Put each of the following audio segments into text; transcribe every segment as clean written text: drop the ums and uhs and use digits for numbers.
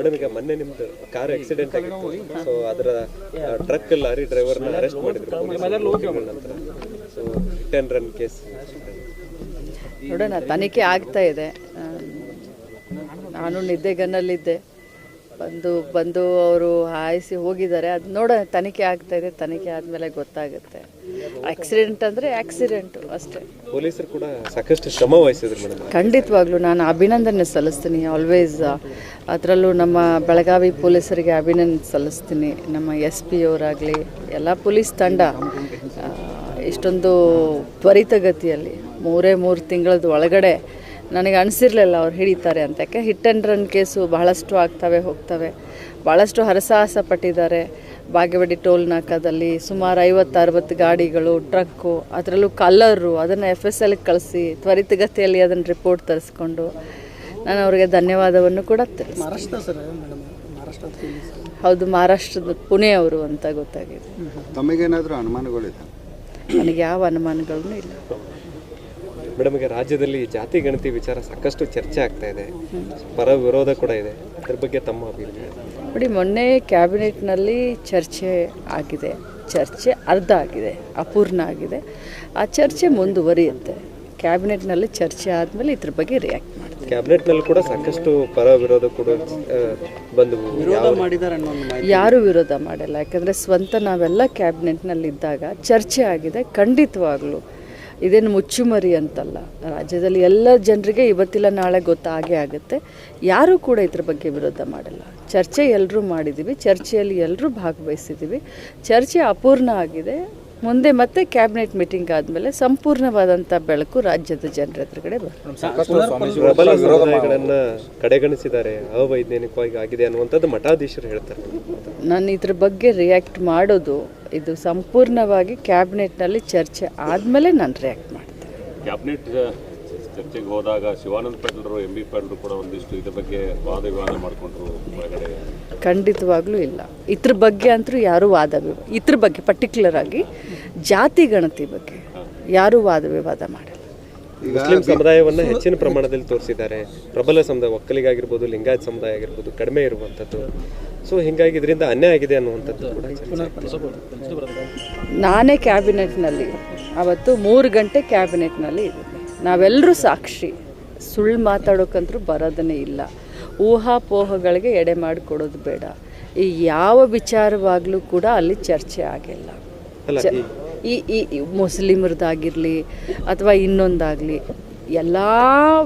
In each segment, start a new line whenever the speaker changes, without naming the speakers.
Madam, ಈಗ ಮೊನ್ನೆ ನಿಮ್ದು ಕಾರ್ ಆಕ್ಸಿಡೆಂಟ್ ಆಗಿತ್ತು. ಸೊ ಅದರ ಟ್ರಕ್ ಲಾರಿ ಡ್ರೈವರ್ನ ಅರೆಸ್ಟ್ ಮಾಡಿದ್ರು ನಂತರ. So hit and run case
ನೋಡೋಣ, ತನಿಖೆ ಆಗ್ತಾ ಇದೆ. ನಾನು ನಿದ್ದೆಗನ್ನಲ್ಲಿದ್ದೆ, ಬಂದು ಅವರು ಹಾಯಿಸಿ ಹೋಗಿದ್ದಾರೆ. ಅದು ನೋಡೋಣ, ತನಿಖೆ ಆಗ್ತಾ ಇದೆ. ತನಿಖೆ ಆದಮೇಲೆ ಗೊತ್ತಾಗುತ್ತೆ. ಆಕ್ಸಿಡೆಂಟ್ ಅಂದರೆ ಆಕ್ಸಿಡೆಂಟು ಅಷ್ಟೇ.
ಪೊಲೀಸರು ಕೂಡ ಸಾಕಷ್ಟು ಶ್ರಮ ವಹಿಸಿದ್ರು ಮೇಡಮ್.
ಖಂಡಿತವಾಗ್ಲೂ ನಾನು ಅಭಿನಂದನೆ ಸಲ್ಲಿಸ್ತೀನಿ. ಆಲ್ವೇಸ್ ಅದರಲ್ಲೂ ನಮ್ಮ ಬೆಳಗಾವಿ ಪೊಲೀಸರಿಗೆ ಅಭಿನಂದನೆ ಸಲ್ಲಿಸ್ತೀನಿ. ನಮ್ಮ SP ಅವರಾಗಲಿ, ಎಲ್ಲ ಪೊಲೀಸ್ ತಂಡ ಇಷ್ಟೊಂದು ತ್ವರಿತಗತಿಯಲ್ಲಿ 3 ತಿಂಗಳದ ಒಳಗಡೆ ನನಗೆ ಅನಿಸಿರಲಿಲ್ಲ ಅವ್ರು ಹಿಡಿತಾರೆ ಅಂತ. ಯಾಕೆ ಹಿಟ್ ಆ್ಯಂಡ್ ರನ್ ಕೇಸು ಬಹಳಷ್ಟು ಆಗ್ತವೆ ಹೋಗ್ತವೆ. ಭಾಳಷ್ಟು ಹರಸಾಹಸ ಪಟ್ಟಿದ್ದಾರೆ. ಬಾಗೇವಾಡಿ ಟೋಲ್ ನಾಕಾದಲ್ಲಿ ಸುಮಾರು 50-60 ಗಾಡಿಗಳು, ಟ್ರಕ್ಕು, ಅದರಲ್ಲೂ ಕಲ್ಲರು, ಅದನ್ನು FSLಗೆ ಕಳಿಸಿ ತ್ವರಿತಗತಿಯಲ್ಲಿ ಅದನ್ನು ರಿಪೋರ್ಟ್ ತರಿಸ್ಕೊಂಡು ನಾನು ಅವರಿಗೆ ಧನ್ಯವಾದವನ್ನು ಕೂಡ ಹೌದು, ಮಹಾರಾಷ್ಟ್ರದ ಪುಣೆ ಅವರು ಅಂತ ಗೊತ್ತಾಗಿದೆ.
ತಮಗೇನಾದರೂ ಅನುಮಾನಗಳಿದೆ?
ನನಗೆ ಯಾವ ಅನುಮಾನಗಳೂ ಇಲ್ಲ
ಮೇಡಮ್. ಈಗ ರಾಜ್ಯದಲ್ಲಿ ಜಾತಿ ಗಣತಿ ವಿಚಾರ ಸಾಕಷ್ಟು ಚರ್ಚೆ ಆಗ್ತಾ ಇದೆ, ಪರ ವಿರೋಧ ಕೂಡ ಇದೆ. ಅದ್ರ ಬಗ್ಗೆ ತಮ್ಮ ಅಭಿಪ್ರಾಯ?
ನೋಡಿ, ಮೊನ್ನೆ ಕ್ಯಾಬಿನೆಟ್ನಲ್ಲಿ ಚರ್ಚೆ ಆಗಿದೆ. ಚರ್ಚೆ ಅರ್ಧ ಆಗಿದೆ, ಅಪೂರ್ಣ ಆಗಿದೆ. ಆ ಚರ್ಚೆ ಮುಂದುವರಿಯುತ್ತೆ. ಕ್ಯಾಬಿನೆಟ್ನಲ್ಲಿ ಚರ್ಚೆ ಆದಮೇಲೆ ಇದ್ರ ಬಗ್ಗೆ ರಿಯಾಕ್ಟ್ ಮಾಡ್ತೀವಿ.
ಕ್ಯಾಬಿನೆಟ್ನಲ್ಲಿ ಕೂಡ ಸಾಕಷ್ಟು ಪರ ವಿರೋಧ ಕೂಡ ಬಂದವು.
ಯಾರೂ ವಿರೋಧ ಮಾಡಿಲ್ಲ. ಯಾಕಂದರೆ ಸ್ವಂತ ನಾವೆಲ್ಲ ಕ್ಯಾಬಿನೆಟ್ನಲ್ಲಿದ್ದಾಗ ಚರ್ಚೆ ಆಗಿದೆ. ಖಂಡಿತವಾಗ್ಲೂ ಇದೇನು ಮುಚ್ಚುಮರಿ ಅಂತಲ್ಲ. ರಾಜ್ಯದಲ್ಲಿ ಎಲ್ಲ ಜನರಿಗೆ ಇವತ್ತಿಲ್ಲ ನಾಳೆ ಗೊತ್ತಾಗೇ ಆಗುತ್ತೆ. ಯಾರೂ ಕೂಡ ಇದ್ರ ಬಗ್ಗೆ ವಿರೋಧ ಮಾಡಿಲ್ಲ. ಚರ್ಚೆ ಎಲ್ಲರೂ ಮಾಡಿದ್ದೀವಿ, ಚರ್ಚೆಯಲ್ಲಿ ಎಲ್ಲರೂ ಭಾಗವಹಿಸಿದ್ದೀವಿ. ಚರ್ಚೆ ಅಪೂರ್ಣ ಆಗಿದೆ. ಮುಂದೆ ಮತ್ತೆ ಕ್ಯಾಬಿನೆಟ್ ಮೀಟಿಂಗ್ ಆದಮೇಲೆ ಸಂಪೂರ್ಣವಾದಂಥ ಬೆಳಕು ರಾಜ್ಯದ ಜನರ ಎದುರುಗಡೆ ಬರುತ್ತೆ.
ಪ್ರಬಲ ವಿರೋಧಗಳನ್ನು ಕಡೆಗಣಿಸಿದ್ದಾರೆ, ಅವೈಜ್ಞಾನಿಕವಾಗಿ ಆಗಿದೆ ಅನ್ನುವಂಥದ್ದು ಮಠಾಧೀಶರು ಹೇಳ್ತಾರೆ.
ನಾನು ಇದ್ರ ಬಗ್ಗೆ ರಿಯಾಕ್ಟ್ ಮಾಡೋದು, ಇದು ಸಂಪೂರ್ಣವಾಗಿ ಕ್ಯಾಬಿನೆಟ್ನಲ್ಲಿ ಚರ್ಚೆ ಆದಮೇಲೆ ನಾನು ರಿಯಾಕ್ಟ್ ಮಾಡ್ತೇನೆ.
ಕ್ಯಾಬಿನೆಟ್ ಚರ್ಚೆಗೆ ಹೋದಾಗ ಶಿವಾನಂದ ಪಾಟೀಲರು, MB ಪಾಟೀಲರು ಕೂಡ ಒಂದಿಷ್ಟು ಇದ್ರ ಬಗ್ಗೆ ವಾದ ವಿವಾದ ಮಾಡಿಕೊಂಡ್ರು ಹೊರಗಡೆ.
ಖಂಡಿತವಾಗ್ಲೂ ಇಲ್ಲ. ಇದ್ರ ಬಗ್ಗೆ ಅಂತೂ ಯಾರೂ ಇದ್ರ ಬಗ್ಗೆ ಪರ್ಟಿಕ್ಯುಲರ್ ಆಗಿ ಜಾತಿ ಗಣತಿ ಬಗ್ಗೆ ಯಾರೂ ವಾದ ವಿವಾದ ಮಾಡಿಲ್ಲ.
ಮುಸ್ಲಿಂ ಸಮುದಾಯವನ್ನು ಹೆಚ್ಚಿನ ಪ್ರಮಾಣದಲ್ಲಿ ತೋರಿಸಿದ್ದಾರೆ. ಪ್ರಬಲ ಸಮುದಾಯ, ಒಕ್ಕಲಿಗಾಗಿರ್ಬೋದು, ಲಿಂಗಾಯತ್ ಸಮುದಾಯ ಆಗಿರ್ಬೋದು, ಕಡಿಮೆ ಇರುವಂಥದ್ದು. ಸೊ ಹೀಗಾಗಿ ಇದರಿಂದ ಅನ್ಯಾಯ ಆಗಿದೆ ಅನ್ನುವಂಥದ್ದು ಕೂಡ.
ನಾನೇ ಕ್ಯಾಬಿನೆಟ್ನಲ್ಲಿ ಅವತ್ತು 3 ಗಂಟೆ ಕ್ಯಾಬಿನೆಟ್ನಲ್ಲಿ ಇದ್ದೀನಿ. ನಾವೆಲ್ಲರೂ ಸಾಕ್ಷಿ. ಸುಳ್ಳು ಮಾತಾಡೋಕ್ಕಂತೂ ಬರೋದನ್ನೇ ಇಲ್ಲ. ಊಹಾಪೋಹಗಳಿಗೆ ಎಡೆ ಮಾಡಿಕೊಡೋದು ಬೇಡ. ಈ ಯಾವ ವಿಚಾರವಾಗಲೂ ಕೂಡ ಅಲ್ಲಿ ಚರ್ಚೆ ಆಗಿಲ್ಲ. ಈ ಮುಸ್ಲಿಮರದ್ದಾಗಿರಲಿ ಅಥವಾ ಇನ್ನೊಂದಾಗಲಿ, ಎಲ್ಲ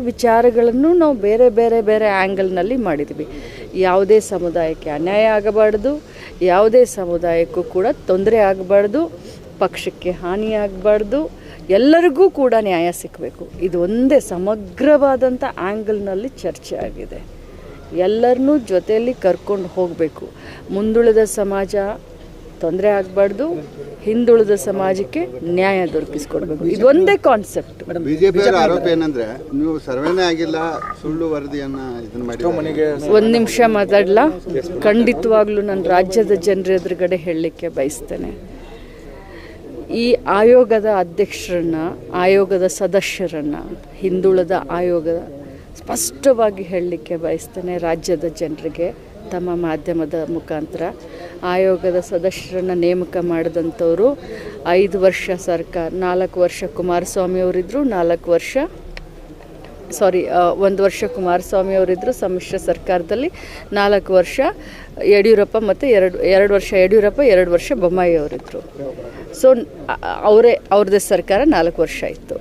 ವಿಚಾರಗಳನ್ನು ನಾವು ಬೇರೆ ಬೇರೆ ಬೇರೆ ಆ್ಯಂಗಲ್ನಲ್ಲಿ ಮಾಡಿದ್ವಿ. ಯಾವುದೇ ಸಮುದಾಯಕ್ಕೆ ಅನ್ಯಾಯ ಆಗಬಾರ್ದು, ಯಾವುದೇ ಸಮುದಾಯಕ್ಕೂ ಕೂಡ ತೊಂದರೆ ಆಗಬಾರ್ದು, ಪಕ್ಷಕ್ಕೆ ಹಾನಿಯಾಗಬಾರ್ದು, ಎಲ್ಲರಿಗೂ ಕೂಡ ನ್ಯಾಯ ಸಿಗಬೇಕು. ಇದು ಒಂದೇ ಸಮಗ್ರವಾದಂಥ ಆ್ಯಂಗಲ್ನಲ್ಲಿ ಚರ್ಚೆ ಆಗಿದೆ. ಎಲ್ಲರನ್ನೂ ಜೊತೆಯಲ್ಲಿ ಕರ್ಕೊಂಡು ಹೋಗಬೇಕು. ಮುಂದುಳಿದ ಸಮಾಜ ತೊಂದರೆ ಆಗಬಾರ್ದು, ಹಿಂದುಳಿದ ಸಮಾಜಕ್ಕೆ ನ್ಯಾಯ ದೊರಕಿಸ್ಕೊಡ್ಬೇಕು. ಇದು ಒಂದೇ ಕಾನ್ಸೆಪ್ಟ್.
ಬಿಜೆಪಿ ಆರೋಪ ಏನಂದ್ರೆ ನೀವು ಸರ್ವೇನೇ ಆಗಿಲ್ಲ, ಸುಳ್ಳು ವರದಿಯನ್ನು ಇದನ್ನ ಮಾಡಿ.
ಒಂದು ನಿಮಿಷ ಮಾತಾಡಲ್ಲ. ಖಂಡಿತವಾಗ್ಲೂ ನಾನು ರಾಜ್ಯದ ಜನರ ಎದುರುಗಡೆ ಹೇಳಲಿಕ್ಕೆ ಬಯಸ್ತೇನೆ. ಈ ಆಯೋಗದ ಅಧ್ಯಕ್ಷರನ್ನ, ಆಯೋಗದ ಸದಸ್ಯರನ್ನು, ಹಿಂದುಳಿದ ಆಯೋಗದ ಸ್ಪಷ್ಟವಾಗಿ ಹೇಳಲಿಕ್ಕೆ ಬಯಸ್ತೇನೆ ರಾಜ್ಯದ ಜನರಿಗೆ. ತಮ್ಮ ಮಾಧ್ಯಮದ ಮುಖಾಂತರ ಆಯೋಗದ ಸದಸ್ಯರನ್ನು ನೇಮಕ ಮಾಡಿದಂಥವರು 5 ವರ್ಷ ಸರ್ಕಾರ, 4 ವರ್ಷ ಕುಮಾರಸ್ವಾಮಿ ಅವರಿದ್ದರು, 1 ವರ್ಷ ಕುಮಾರಸ್ವಾಮಿ ಅವರಿದ್ದರು ಸಮ್ಮಿಶ್ರ ಸರ್ಕಾರದಲ್ಲಿ, 4 ವರ್ಷ ಯಡಿಯೂರಪ್ಪ ಮತ್ತು 2 ವರ್ಷ ಯಡಿಯೂರಪ್ಪ, 2 ವರ್ಷ ಬೊಮ್ಮಾಯಿ ಅವರಿದ್ದರು. ಸೊ ಅವ್ರದ್ದೇ ಸರ್ಕಾರ 4 ವರ್ಷ ಇತ್ತು.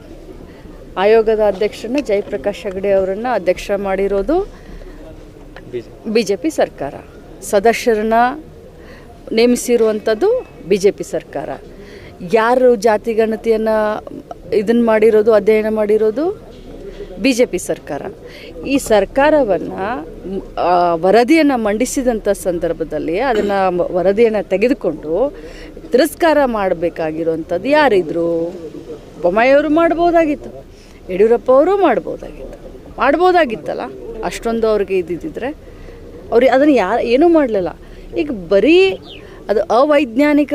ಆಯೋಗದ ಅಧ್ಯಕ್ಷರನ್ನ ಜಯಪ್ರಕಾಶ್ ಹೆಗಡೆ ಅವರನ್ನು ಅಧ್ಯಕ್ಷ ಮಾಡಿರೋದು BJP ಸರ್ಕಾರ. ಸದಸ್ಯರನ್ನ ನೇಮಿಸಿರುವಂಥದ್ದು BJP ಸರ್ಕಾರ. ಯಾರು ಜಾತಿ ಗಣತಿಯನ್ನು ಇದನ್ನು ಮಾಡಿರೋದು, ಅಧ್ಯಯನ ಮಾಡಿರೋದು BJP ಸರ್ಕಾರ. ಈ ಸರ್ಕಾರವನ್ನು ವರದಿಯನ್ನು ಮಂಡಿಸಿದಂಥ ಸಂದರ್ಭದಲ್ಲಿ ಅದನ್ನು ವರದಿಯನ್ನು ತೆಗೆದುಕೊಂಡು ತಿರಸ್ಕಾರ ಮಾಡಬೇಕಾಗಿರುವಂಥದ್ದು ಯಾರಿದ್ರು? ಬೊಮ್ಮಾಯಿಯವರು ಮಾಡ್ಬೋದಾಗಿತ್ತು, ಯಡಿಯೂರಪ್ಪ ಅವರು ಮಾಡ್ಬೋದಾಗಿತ್ತಲ್ಲ. ಅಷ್ಟೊಂದು ಅವ್ರಿಗೆ ಇದ್ದಿದ್ದರೆ ಅವ್ರಿಗೆ ಅದನ್ನು ಏನೂ ಮಾಡಲಿಲ್ಲ. ಈಗ ಬರೀ ಅದು ಅವೈಜ್ಞಾನಿಕ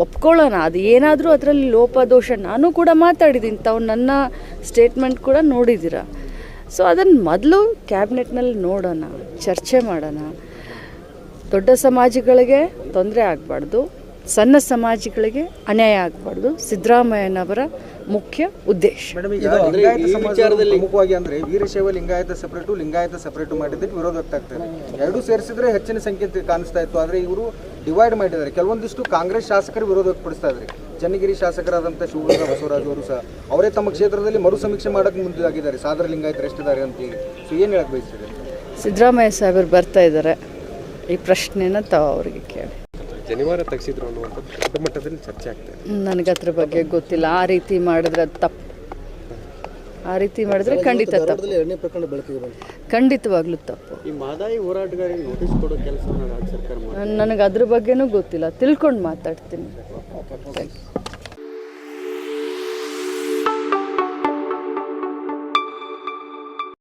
ಒಪ್ಕೊಳ್ಳೋಣ. ಅದು ಏನಾದರೂ ಅದರಲ್ಲಿ ಲೋಪದೋಷ, ನಾನು ಕೂಡ ಮಾತಾಡಿದ್ದೀನಿ, ತಾವು ನನ್ನ ಸ್ಟೇಟ್ಮೆಂಟ್ ಕೂಡ ನೋಡಿದ್ದೀರ. ಸೊ ಅದನ್ನು ಮೊದಲು ಕ್ಯಾಬಿನೆಟ್ನಲ್ಲಿ ನೋಡೋಣ, ಚರ್ಚೆ ಮಾಡೋಣ. ದೊಡ್ಡ ಸಮಾಜಗಳಿಗೆ ತೊಂದರೆ ಆಗಬಾರ್ದು, ಸಣ್ಣ ಸಮಾಜಗಳಿಗೆ ಅನ್ಯಾಯ ಆಗಬಾರ್ದು. ಸಿದ್ದರಾಮಯ್ಯನವರ ಮುಖ್ಯ ಉದ್ದೇಶ.
ಪ್ರಮುಖವಾಗಿ ಅಂದ್ರೆ ವೀರಶೈವ ಲಿಂಗಾಯತ ಸೆಪರೇಟು, ಲಿಂಗಾಯತ ಸೆಪರೇಟು ಮಾಡಿದ್ದಕ್ಕೆ ವಿರೋಧ ವ್ಯಕ್ತಾಗ್ತದೆ. ಎರಡೂ ಸೇರಿಸಿದ್ರೆ ಹೆಚ್ಚಿನ ಸಂಖ್ಯೆ ಕಾಣಿಸ್ತಾ ಇತ್ತು. ಆದರೆ ಇವರು ಡಿವೈಡ್ ಮಾಡಿದ್ದಾರೆ. ಕೆಲವೊಂದಿಷ್ಟು ಕಾಂಗ್ರೆಸ್ ಶಾಸಕರು ವಿರೋಧ ವ್ಯಕ್ತಪಡಿಸ್ತಾ ಇದ್ದಾರೆ. ಚನ್ನಗಿರಿ ಶಾಸಕರಾದಂಥ ಶಿವಮೊಗ್ಗ ಬಸವರಾಜ್ ಅವರು ಸಹ ಅವರೇ ತಮ್ಮ ಕ್ಷೇತ್ರದಲ್ಲಿ ಮರು ಸಮೀಕ್ಷೆ ಮಾಡಕ್ಕೆ ಮುಂದಾಗಿದ್ದಾರೆ. ಸಾದರ ಲಿಂಗಾಯತರು ಎಷ್ಟಿದ್ದಾರೆ ಅಂತೇಳಿ. ಸೊ ಏನು ಹೇಳಕ್ಕೆ ಬಯಸ್ತೀರಿ?
ಸಿದ್ದರಾಮಯ್ಯ ಸಾಹೇಬರು ಬರ್ತಾ ಇದ್ದಾರೆ, ಈ ಪ್ರಶ್ನೆನ ತಾವು ಅವರಿಗೆ ಕೇಳಿ.
ಜನಿವಾರ ತೆಗೆಸಿದ್ರು ಅನ್ನುವಂಥದ್ದು ದೊಡ್ಡ ಮಟ್ಟದಲ್ಲಿ ಚರ್ಚೆ ಆಗ್ತದೆ.
ನನಗೆ ಅದ್ರ ಬಗ್ಗೆ ಗೊತ್ತಿಲ್ಲ. ಆ ರೀತಿ ಮಾಡಿದ್ರೆ ಅದು ತಪ್ಪು. ಆ ರೀತಿ ಮಾಡಿದ್ರೆ ಖಂಡಿತ ತಪ್ಪು,
ಎರಡನೇ ಪ್ರಕರಣ ಬೆಳಕಿಗೆ ಬಂತು.
ಖಂಡಿತವಾಗ್ಲೂ ತಪ್ಪು.
ಈ ಮಾದಾಯಿ ಹೋರಾಟಗಾರರಿಗೆ ನೋಟಿಸ್ ಕೊಡೋ ಕೆಲಸ ರಾಜ್ಯ ಸರ್ಕಾರ
ನನಗೆ ಅದ್ರ ಬಗ್ಗೆನೂ ಗೊತ್ತಿಲ್ಲ, ತಿಳ್ಕೊಂಡು ಮಾತಾಡ್ತೀನಿ. Thank you.